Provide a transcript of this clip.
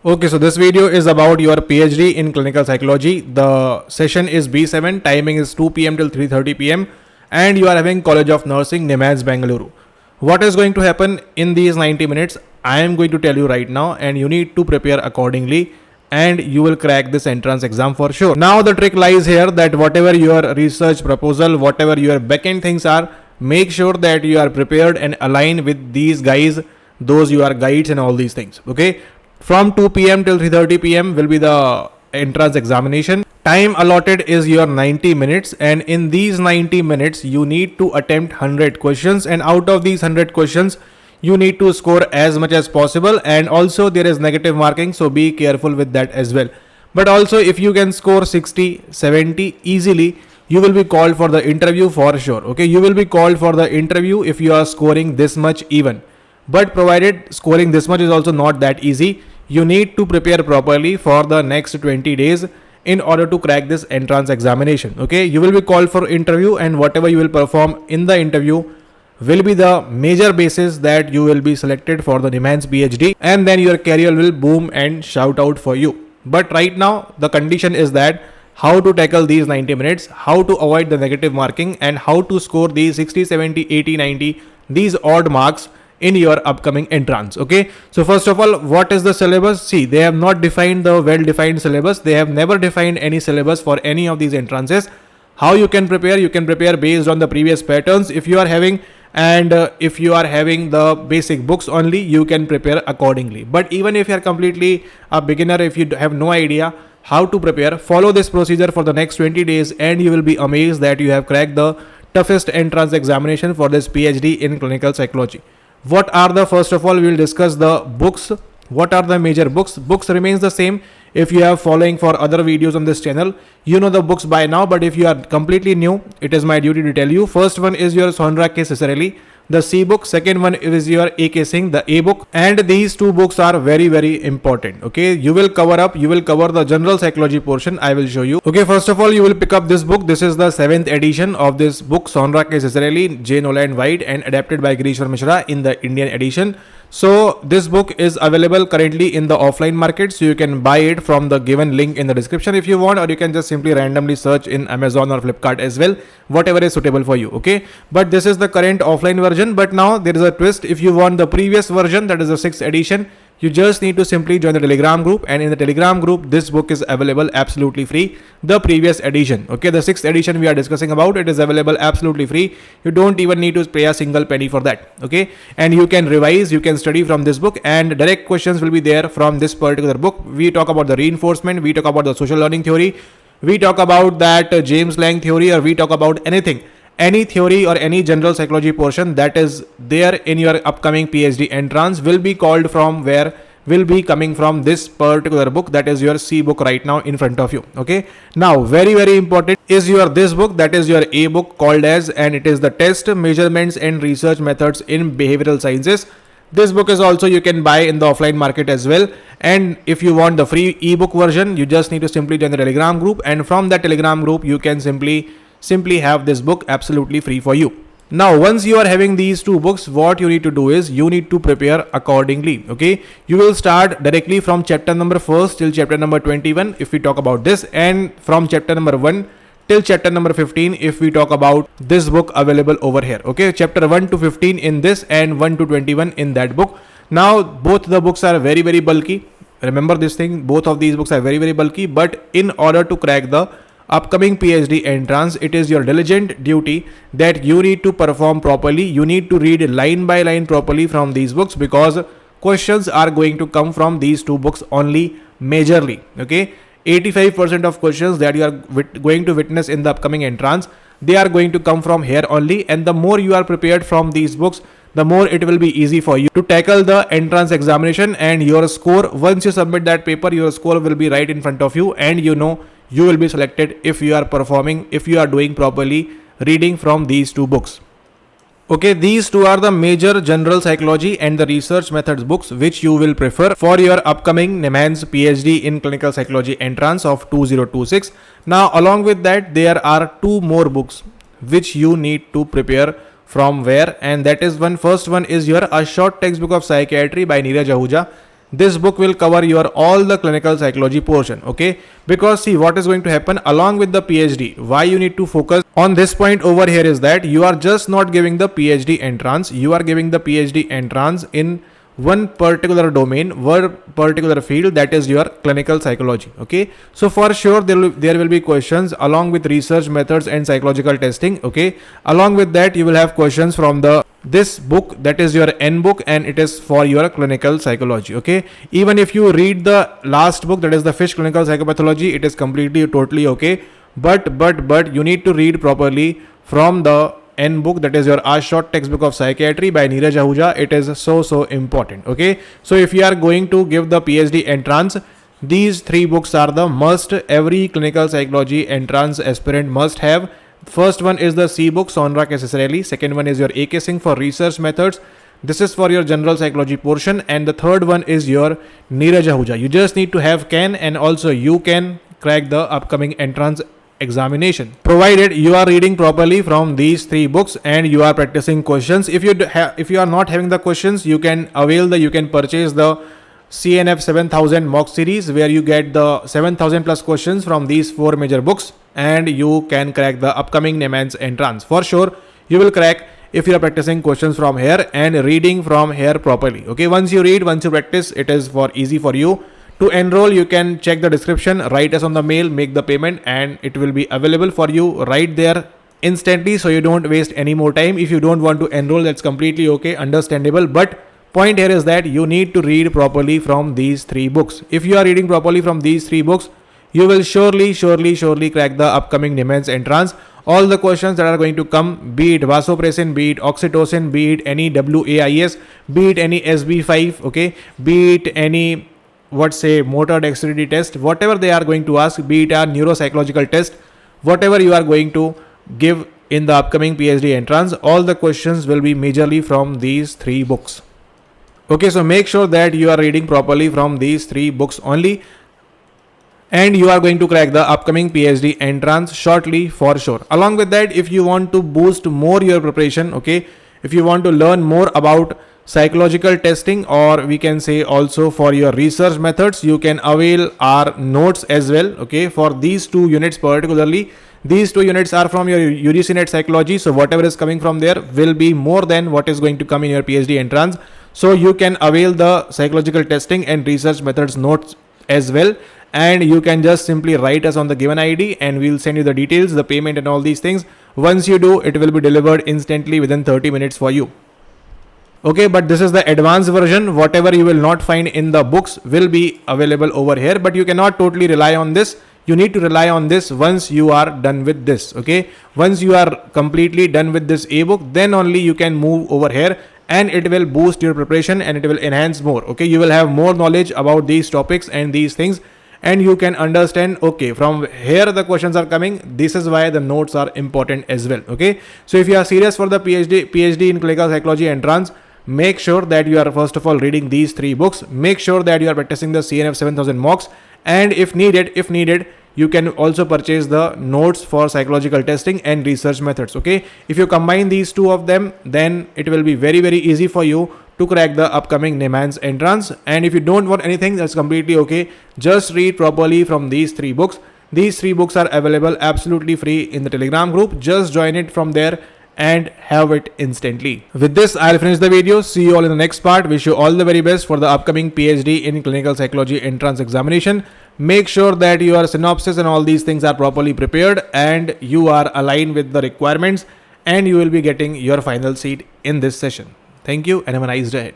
Okay, so this video is about your PhD in clinical psychology. The session is B7, timing is 2 p.m. till 3:30 p.m. and you are having College of Nursing, NIMHANS, Bengaluru. What is going to happen in these 90 minutes? I am going to tell you right now, and you need to prepare accordingly and you will crack this entrance exam for sure. Now the trick lies here that whatever your research proposal, whatever your backend things are, make sure that you are prepared and aligned with these guys, those your guides and all these things. Okay. From 2 p.m. till 3:30 p.m. will be the entrance examination. Time allotted is your 90 minutes, and in these 90 minutes you need to attempt 100 questions, and out of these 100 questions you need to score as much as possible, and also there is negative marking, so be careful with that as well. But also if you can score 60, 70 easily, you will be called for the interview for sure. Okay, you will be called for the interview if you are scoring this much even. But provided scoring this much is also not that easy, you need to prepare properly for the next 20 days in order to crack this entrance examination. Okay, you will be called for interview, and whatever you will perform in the interview will be the major basis that you will be selected for the NIMHANS PhD, and then your career will boom and shout out for you. But right now the condition is that how to tackle these 90 minutes, how to avoid the negative marking, and how to score these 60, 70, 80, 90, these odd marks in your upcoming entrance. Okay, so first of all, what is the syllabus? See, they have not defined the well-defined syllabus. They have never defined any syllabus for any of these entrances. How you can prepare? You can prepare based on the previous patterns if you are having, and if you are having the basic books only, you can prepare accordingly. But even if you are completely a beginner, if you have no idea how to prepare, follow this procedure for the next 20 days and you will be amazed that you have cracked the toughest entrance examination for this PhD in clinical psychology. What are the, first of all, we will discuss the books. What are the major books? Books remains the same. If you are following for other videos on this channel, you know the books by now, but if you are completely new, it is my duty to tell you. First one is your Sonra K. Cicerelli, the C book. Second one is your A.K. Singh, the A book. And these two books are very, very important. Okay, you will cover the general psychology portion. I will show you. Okay, first of all, you will pick up this book. This is the 7th edition of this book, Sonra K. Cicerelli, J. Nolan White, and adapted by Grishwar Mishra in the Indian edition. So this book is available currently in the offline market, so you can buy it from the given link in the description if you want, or you can just simply randomly search in Amazon or Flipkart as well, whatever is suitable for you. Okay, but this is the current offline version. But now there is a twist. If you want the previous version, that is the 6th edition, you just need to simply join the Telegram group, and in the Telegram group this book is available absolutely free, the previous edition. Okay, the 6th edition we are discussing about, it is available absolutely free. You don't even need to pay a single penny for that. Okay, and you can revise, you can study from this book, and direct questions will be there from this particular book. We talk about the reinforcement, we talk about the social learning theory, we talk about that James Lang theory, or we talk about anything, any theory or any general psychology portion that is there in your upcoming PhD entrance will be called from where? Will be coming from this particular book, that is your C book right now in front of you. Okay, now very, very important is your this book, that is your A book, called as, and it is the Test, Measurements and Research Methods in Behavioral Sciences. This book is also you can buy in the offline market as well. And if you want the free ebook version, you just need to simply join the Telegram group, and from that Telegram group you can simply have this book absolutely free for you. Now once you are having these two books, what you need to do is you need to prepare accordingly. Okay, you will start directly from chapter number 1 till chapter number 21 if we talk about this, and from chapter number 1 till chapter number 15 if we talk about this book available over here. Okay, chapter 1 to 15 in this, and 1 to 21 in that book. Now both the books are very, very bulky. Remember this thing, both of these books are very, very bulky, but in order to crack the upcoming PhD entrance, it is your diligent duty that you need to perform properly. You need to read line by line properly from these books, because questions are going to come from these two books only majorly. Okay, 85% of questions that you are going to witness in the upcoming entrance, they are going to come from here only. And the more you are prepared from these books, the more it will be easy for you to tackle the entrance examination, and your score, once you submit that paper, your score will be right in front of you, and you know you will be selected if you are performing, if you are doing properly reading from these two books. Okay, these two are the major general psychology and the research methods books which you will prefer for your upcoming NIMHANS PhD in clinical psychology entrance of 2026. Now along with that, there are two more books which you need to prepare from where, and that is first one is your A Short Textbook of Psychiatry by Neeraj Ahuja. this book will cover your all the clinical psychology portion. Okay, because see what is going to happen along with the PhD, why you need to focus on this point over here is that you are just not giving the PhD entrance, you are giving the PhD entrance in one particular domain, one particular field, that is your clinical psychology. Okay, so for sure there will be questions along with research methods and psychological testing. Okay, along with that you will have questions from this book, that is your N book, and it is for your clinical psychology. Okay, even if you read the last book, that is the Fish Clinical Psychopathology, it is completely totally okay, but you need to read properly from the N book, that is your A Short Textbook of Psychiatry by Neeraj Ahuja. It is so important. Okay, so if you are going to give the PhD entrance, these three books are the must, every clinical psychology entrance aspirant must have. First one is the C book, Sonra के Sereis. Second one is your A.K. Singh for research methods. This is for your general psychology portion. And the third one is your Neeraj Ahuja. You just need to have CAN, and also you can crack the upcoming entrance examination, provided you are reading properly from these three books and you are practicing questions. If you are not having the questions, you can purchase the CANF 7000 mock series, where you get the 7000 plus questions from these four major books, and you can crack the upcoming NIMHANS entrance. For sure you will crack if you are practicing questions from here and reading from here properly. Okay, once you read, once you practice, it is easy for you. To enroll, you can check the description, write us on the mail, make the payment, and it will be available for you right there instantly, so you don't waste any more time. If you don't want to enroll, that's completely okay, understandable, but point here is that you need to read properly from these three books. If you are reading properly from these three books, you will surely crack the upcoming NIMHANS entrance. All the questions that are going to come, be it vasopressin, be it oxytocin, be it any WAIS, be it any SB5, okay, be it any motor dexterity test, whatever they are going to ask, be it a neuropsychological test, whatever you are going to give in the upcoming PhD entrance, all the questions will be majorly from these three books. Okay, so make sure that you are reading properly from these three books only, and you are going to crack the upcoming PhD entrance shortly for sure. Along with that, if you want to boost more your preparation, okay, if you want to learn more about psychological testing, or we can say also for your research methods, you can avail our notes as well. Okay, for these two units particularly, these two units are from your UGC psychology, so whatever is coming from there will be more than what is going to come in your PhD entrance. So you can avail the psychological testing and research methods notes as well, and you can just simply write us on the given ID and we'll send you the details, the payment and all these things. Once you do, it will be delivered instantly within 30 minutes for you. Okay, but this is the advanced version. Whatever you will not find in the books will be available over here, but you cannot totally rely on this. You need to rely on this once you are done with this. Okay, once you are completely done with this ebook, then only you can move over here, and it will boost your preparation and it will enhance more. Okay, you will have more knowledge about these topics and these things, and you can understand, okay, from here the questions are coming, this is why the notes are important as well. Okay, so if you are serious for the PhD in clinical psychology entrance, make sure that you are first of all reading these three books. Make sure that you are practicing the CNF 7000 mocks, and if needed, you can also purchase the notes for psychological testing and research methods. Okay, if you combine these two of them, then it will be very easy for you to crack the upcoming NIMHANS entrance. And if you don't want anything, that's completely okay. Just read properly from these three books. These three books are available absolutely free in the Telegram group. Just join it from there and have it instantly. With this, I'll finish the video. See you all in the next part. Wish you all the very best for the upcoming PhD in clinical psychology entrance examination. Make sure that your synopsis and all these things are properly prepared and you are aligned with the requirements, and you will be getting your final seat in this session. Thank you and have a nice day ahead.